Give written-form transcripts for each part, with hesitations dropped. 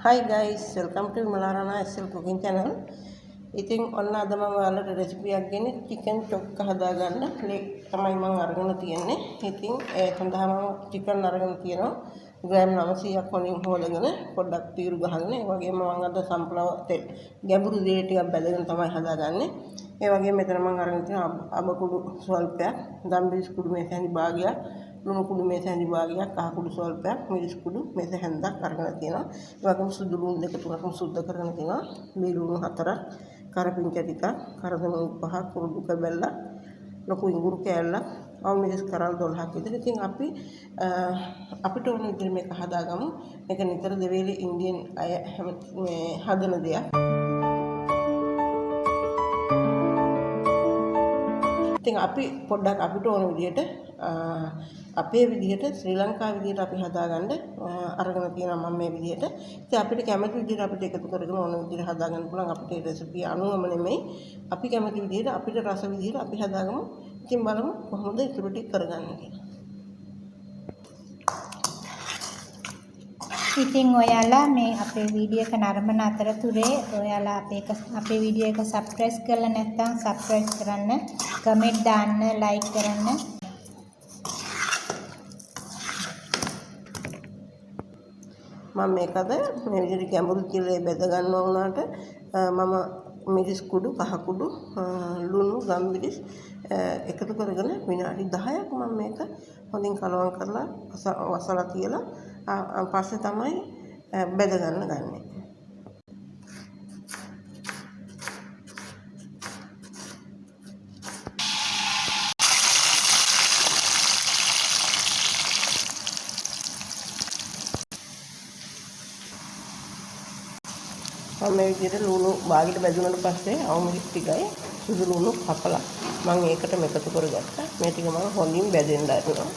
Hi guys, welcome to vimala Rana cooking channel. ඉතින් ඔන්න අද මම ඔයාලට රෙසිපි එකක් ගෙන්නේ චිකන් චොක්ක හදාගන්න. ලේක් තමයි මම අරගෙන තියෙන්නේ. ඉතින් ඒ සඳහා මම චිකන් අරගෙන තියෙනවා. ග්‍රෑම් 900ක් වලින් හොදගෙන පොඩ්ඩක් තීරු ගහගෙන ඒ වගේම මම අද සම්ප්ලවර් තෙල් ගැඹුරු දේ ටිකක් බැදගෙන තමයි හදාගන්නේ. ඒ වගේම මෙතන මම අරගෙන තියෙන අබ කුඩු ස්වල්පයක්, දම්බිරිස් කුඩු මේස හැඳි භාගයක්, ලුණු කුඩු මේස හැඳි භාගයක්, කහ කුඩු ස්වල්පයක්, මිරිස් කුඩු මේස හැන්දක් අරගෙන තියෙනවා. ඒ වගේම සුදු ලුණු දෙක තුනක් සුද්ධ කරගෙන තියෙනවා. මේ ලුණු හතරක්, කරපිංචා ටිකක්, කරදම පහක්, කුරුදු කැබැල්ල, ලොකු ඉඟුරු කෑල්ලක්, අවමිරිස් කරල් 12ක් විතර. ඉතින් අපිට ඕන විදිහට මේක හදාගමු. මේක නිතර දෙවේලේ ඉන්දියන් අය මේ හදන දෙයක්. ඉතින් අපි පොඩ්ඩක් අපිට ඕන විදිහට අපේ විදිහට ශ්‍රී ලංකා විදිහට අපි හදාගන්න අරගෙන තියෙනවා මම මේ විදිහට. ඉතින් අපිට කැමති විදිහට අපිට එකතු කරගෙන ඕන විදිහට හදාගන්න පුළුවන්. අපිට රෙසිපි අනුවම නෙමෙයි. අපි කැමති විදිහට අපිට රස විදිහට අපි හදාගමු. ඉතින් බලමු කොහොමද ඉතුරු ටික කරගන්නේ කියලා. ඉතින් ඔයාලා මේ අපේ වීඩියෝ එක නරඹන අතරතුරේ ඔයාලා අපේ වීඩියෝ එක සබ්ස්ක්‍රයිබ් කරලා නැත්නම් සබ්ස්ක්‍රයිබ් කරන්න, කමෙන්ට් දාන්න, ලයික් කරන්න. මම මේකද මේ විදිහට ගැඹුරු කියලා බෙද ගන්නවා වුණාට මම මිරිස් කුඩු, කහ කුඩු, ලුණු, ගම්මිරිස් එකතු කරගෙන විනාඩි 10ක් මම මේක හොඳින් කලවම් කරලා වසලා තියලා පස්සේ තමයි බෙද ගන්න ගන්නේ. මේ විදිහට ලුණු බාගෙට බැදුනට පස්සේ අවමිරිස් ටිකයි සුදු ලුණු කපලා මම ඒකට එකතු කරගත්තා. මේ ටික මම හොඳින් බැදෙන්න දානවා.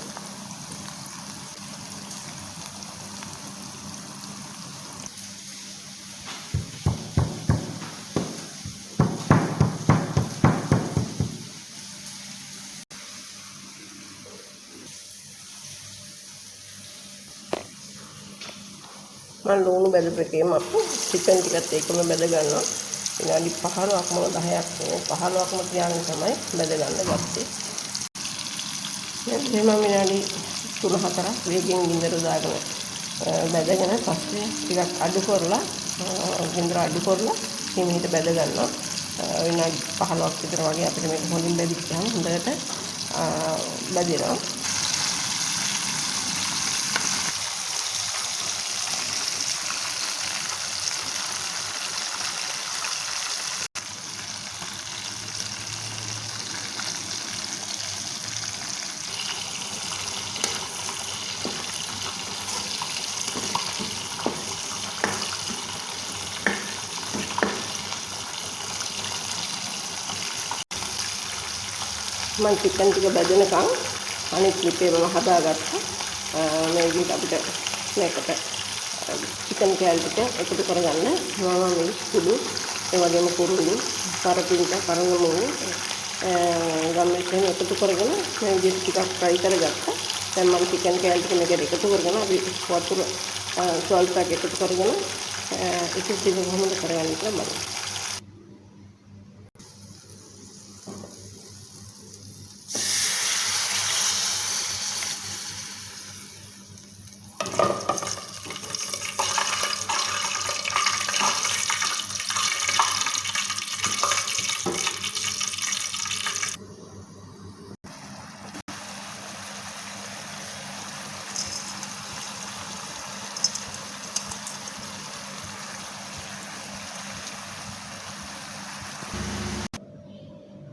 මම ලුණු බැදපු එකේම චිකන් ටිකත් ඒකම බැද ගන්නවා. විනාඩි 15ක්ම 10ක් 15ක්ම තියාගෙන තමයි බැද ගන්න ගත්තේ. එහෙනම් විනාඩි 3-4ක් වේගෙන් ගින්දර දාගෙන බැදගෙන පස්සේ ටිකක් අඩු කරලා ගින්දර අඩු කරලා හිමීට බැද ගන්නවා. විනාඩි 15ක් විතර වගේ අපිට මේක හොඳින් බැදිච්චාම හොඳට බැදිනවා. මම චිකන් ටික බැදෙනකන් අනිත් ලිපේ මම හදාගත්තා. මේ විදිහට අපිට මේකට චිකන් කෑලි ටික එකතු කරගන්න මම මේ කුඩු ඒ වගේම කුරුළු කරපිංචා කරනමු ගම්මිරිස් එකතු කරගෙන මේ විදිහට ටිකක් ෆ්‍රයි කරගත්තා. දැන් මම චිකන් කෑලි ටික මේකට එකතු කරගෙන අපි වතුර ස්වල්පයක් එකතු කරගෙන ඉතින් ටික කොහොමද කරගන්නේ කියලා බලමු.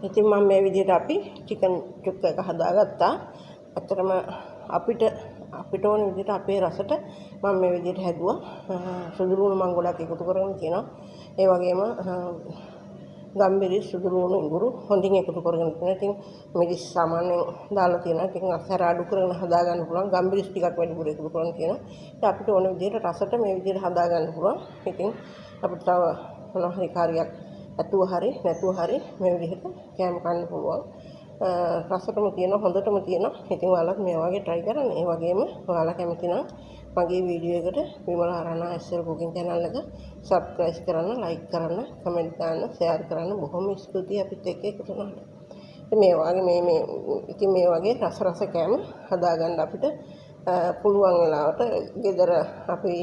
ඉතින් මම මේ විදිහට අපි චිකන් චුක්ක එක හදාගත්තා. අතරම අපිට ඕන විදිහට අපේ රසට මම මේ විදිහට හැදුවා. සුදු ලුණු මම ගොඩක් එකතු කරගෙන තියෙනවා. ඒ වගේම ගම්මිරිස්, සුදු ලුණු, ඉඟුරු හොඳින් එකතු කරගෙන තියෙනවා. ඉතින් මිරිස් සාමාන්‍යයෙන් දාලා තියෙනවා. ඉතින් අස්සර අඩු කරගෙන හදාගන්න පුළුවන්. ගම්මිරිස් ටිකක් වැඩිපුර එකතු කරගෙන තියෙනවා. ඉතින් අපිට ඕන විදිහට රසට මේ විදිහට හදාගන්න පුළුවන්. ඉතින් අපිට තව මොනවා හරි කාර්යයක් ඇතුව හරි නැතුව හරි මේ විදිහට කෑම කන්න පුළුවන්. රසටම තියෙනවා හොඳටම තියෙනවා. ඉතින් ඔයාලත් මේ වගේ try කරන්න. ඒ වගේම ඔයාලා කැමති නම් මගේ වීඩියෝ එකට Vimala Rana SL cooking channel එක subscribe කරන්න, like කරන්න, comment දාන්න, share කරන්න බොහොම ස්තුතියි අපිත් එක්ක එකතු වුණාට. මේ වගේ රස කෑම හදාගන්න අපිට පුළුවන් වෙලාවට ගෙදර අපි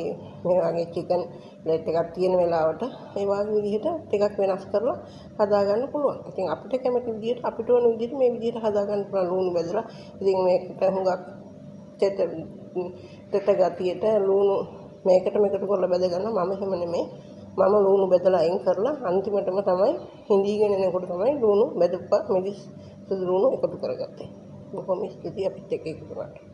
මේ වගේ chicken plate එකක් තියෙන වෙලාවට ඒ වගේ විදිහට ටිකක් වෙනස් කරලා හදාගන්න පුළුවන්. ඉතින් අපිට කැමති විදිහට අපිට ඕන විදිහට මේ විදිහට හදාගන්න පුළුවන් ලුණු බෙදලා. ඉතින් මේකට හුඟක් තෙත ගතියට ලුණු මේකට කරලා බෙද ගන්නවා. මම එහෙම නෙමෙයි. මම ලුණු බෙදලා අයින් කරලා අන්තිමටම තමයි හිඳීගෙන එනකොට තමයි ලුණු බෙදපුවා මිදිස් සුදු ලුණු එකතු කරගත්තේ. බොහොම ස්තුතියි අපිත් එක්ක එකතු වුණාට.